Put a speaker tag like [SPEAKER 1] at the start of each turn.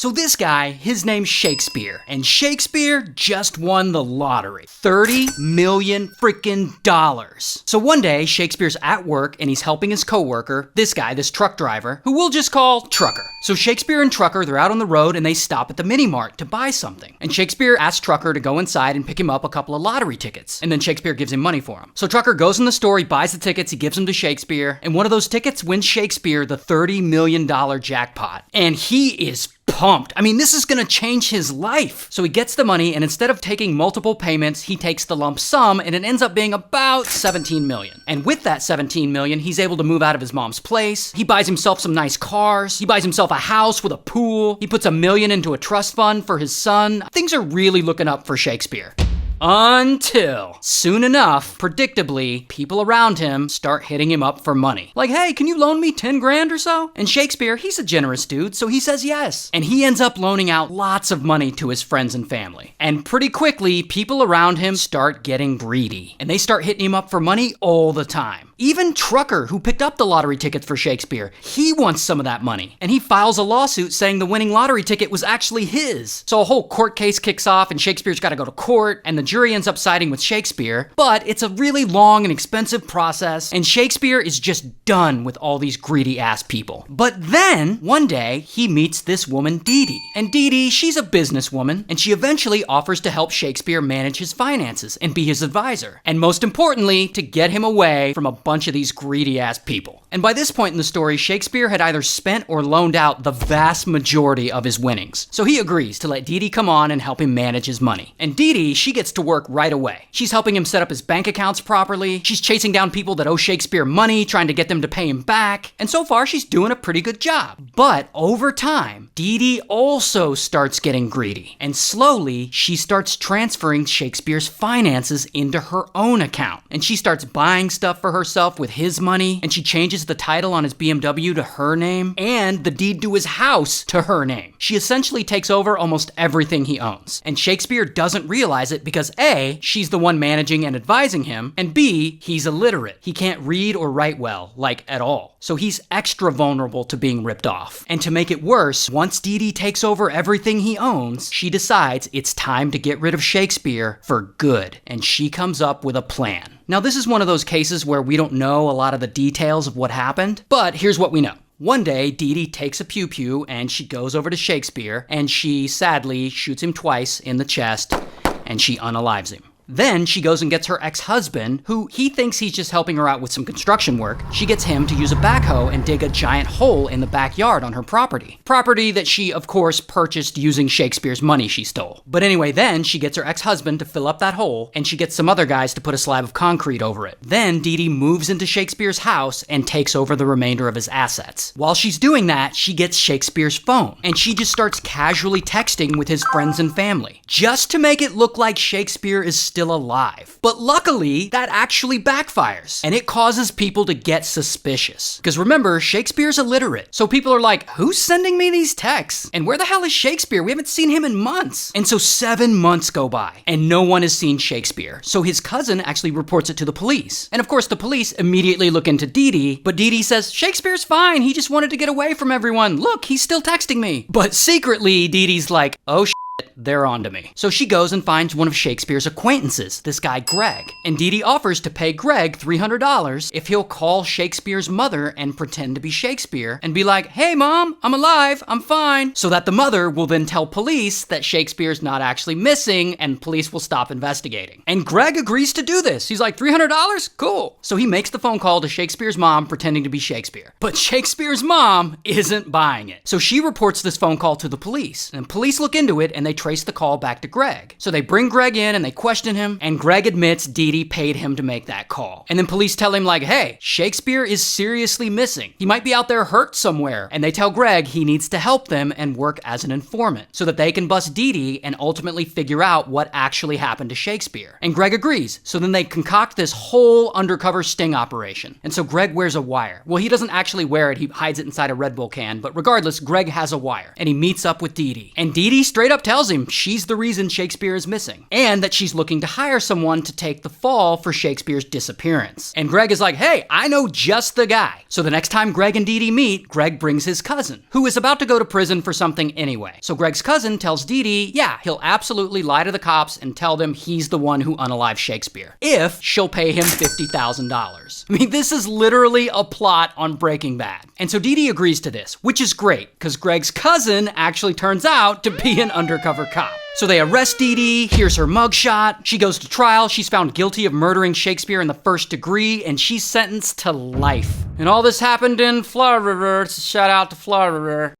[SPEAKER 1] So this guy, his name's Shakespeare, and Shakespeare just won the lottery. $30 million freaking dollars. So one day, Shakespeare's at work and he's helping his coworker, this guy, this truck driver, who we'll just call Trucker. So Shakespeare and Trucker, they're out on the road and they stop at the mini mart to buy something. And Shakespeare asks Trucker to go inside and pick him up a couple of lottery tickets. And then Shakespeare gives him money for them. So Trucker goes in the store, he buys the tickets, he gives them to Shakespeare, and one of those tickets wins Shakespeare the $30 million jackpot. And he is pumped. I mean, this is gonna change his life. So he gets the money, and instead of taking multiple payments, he takes the lump sum, and it ends up being about $17 million. And with that $17 million, he's able to move out of his mom's place. He buys himself some nice cars. He buys himself a house with a pool. He puts $1 million into a trust fund for his son. Things are really looking up for Shakespeare. Until, soon enough, predictably, people around him start hitting him up for money. Like, hey, can you loan me 10 grand or so? And Shakespeare, he's a generous dude, so he says yes. And he ends up loaning out lots of money to his friends and family. And pretty quickly, people around him start getting greedy. And they start hitting him up for money all the time. Even Trucker, who picked up the lottery tickets for Shakespeare, he wants some of that money. And he files a lawsuit saying the winning lottery ticket was actually his. So a whole court case kicks off and Shakespeare's gotta go to court and the jury ends up siding with Shakespeare. But it's a really long and expensive process and Shakespeare is just done with all these greedy ass people. But then, one day, he meets this woman Dee Dee. And Dee Dee, she's a businesswoman and she eventually offers to help Shakespeare manage his finances and be his advisor. And most importantly, to get him away from a bunch of these greedy ass people. And by this point in the story, Shakespeare had either spent or loaned out the vast majority of his winnings. So he agrees to let Dee Dee come on and help him manage his money. And Dee Dee, she gets to work right away. She's helping him set up his bank accounts properly. She's chasing down people that owe Shakespeare money, trying to get them to pay him back. And so far, she's doing a pretty good job. But over time, Dee Dee also starts getting greedy. And slowly, she starts transferring Shakespeare's finances into her own account. And she starts buying stuff for herself with his money, and she changes the title on his BMW to her name, and the deed to his house to her name. She essentially takes over almost everything he owns. And Shakespeare doesn't realize it because A, she's the one managing and advising him, and B, he's illiterate. He can't read or write well, like at all. So he's extra vulnerable to being ripped off. And to make it worse, once Dee Dee takes over everything he owns, she decides it's time to get rid of Shakespeare for good. And she comes up with a plan. Now, this is one of those cases where we don't know a lot of the details of what happened, but here's what we know. One day, Dee Dee takes a pew-pew and she goes over to Shakespeare and she sadly shoots him twice in the chest and she unalives him. Then she goes and gets her ex-husband, who he thinks he's just helping her out with some construction work. She gets him to use a backhoe and dig a giant hole in the backyard on her property. Property that she, of course, purchased using Shakespeare's money she stole. But anyway, then she gets her ex-husband to fill up that hole, and she gets some other guys to put a slab of concrete over it. Then Dee Dee moves into Shakespeare's house and takes over the remainder of his assets. While she's doing that, she gets Shakespeare's phone, and she just starts casually texting with his friends and family, just to make it look like Shakespeare is still alive. But luckily, that actually backfires, and it causes people to get suspicious. Because remember, Shakespeare's illiterate, so people are like, who's sending me these texts? And where the hell is Shakespeare? We haven't seen him in months. And so 7 months go by, and no one has seen Shakespeare. So his cousin actually reports it to the police. And of course, the police immediately look into Dee Dee, but Dee Dee says, Shakespeare's fine, he just wanted to get away from everyone. Look, he's still texting me. But secretly, Dee Dee's like, oh shit, they're on to me. So she goes and finds one of Shakespeare's acquaintances, this guy Greg. And Dee Dee offers to pay Greg $300 if he'll call Shakespeare's mother and pretend to be Shakespeare and be like, hey mom, I'm alive, I'm fine. So that the mother will then tell police that Shakespeare's not actually missing and police will stop investigating. And Greg agrees to do this. He's like, $300? Cool. So he makes the phone call to Shakespeare's mom pretending to be Shakespeare. But Shakespeare's mom isn't buying it. So she reports this phone call to the police. And police look into it and they trace the call back to Greg. So they bring Greg in and they question him, and Greg admits Dee Dee paid him to make that call. And then police tell him like, hey, Shakespeare is seriously missing. He might be out there hurt somewhere. And they tell Greg he needs to help them and work as an informant so that they can bust Dee Dee and ultimately figure out what actually happened to Shakespeare. And Greg agrees. So then they concoct this whole undercover sting operation. And so Greg wears a wire. Well, he doesn't actually wear it. He hides it inside a Red Bull can. But regardless, Greg has a wire. And he meets up with Dee Dee. And Dee Dee straight up tells tells him she's the reason Shakespeare is missing, and that she's looking to hire someone to take the fall for Shakespeare's disappearance. And Greg is like, hey, I know just the guy. So the next time Greg and Dee Dee meet, Greg brings his cousin, who is about to go to prison for something anyway. So Greg's cousin tells Dee Dee, yeah, he'll absolutely lie to the cops and tell them he's the one who unalived Shakespeare, if she'll pay him $50,000. I mean, this is literally a plot on Breaking Bad. And so Dee Dee agrees to this, which is great, because Greg's cousin actually turns out to be an undercover cop. So they arrest Dee Dee, here's her mugshot, she goes to trial, she's found guilty of murdering Shakespeare in the first degree, and she's sentenced to life. And all this happened in Florida. Shout out to Florida.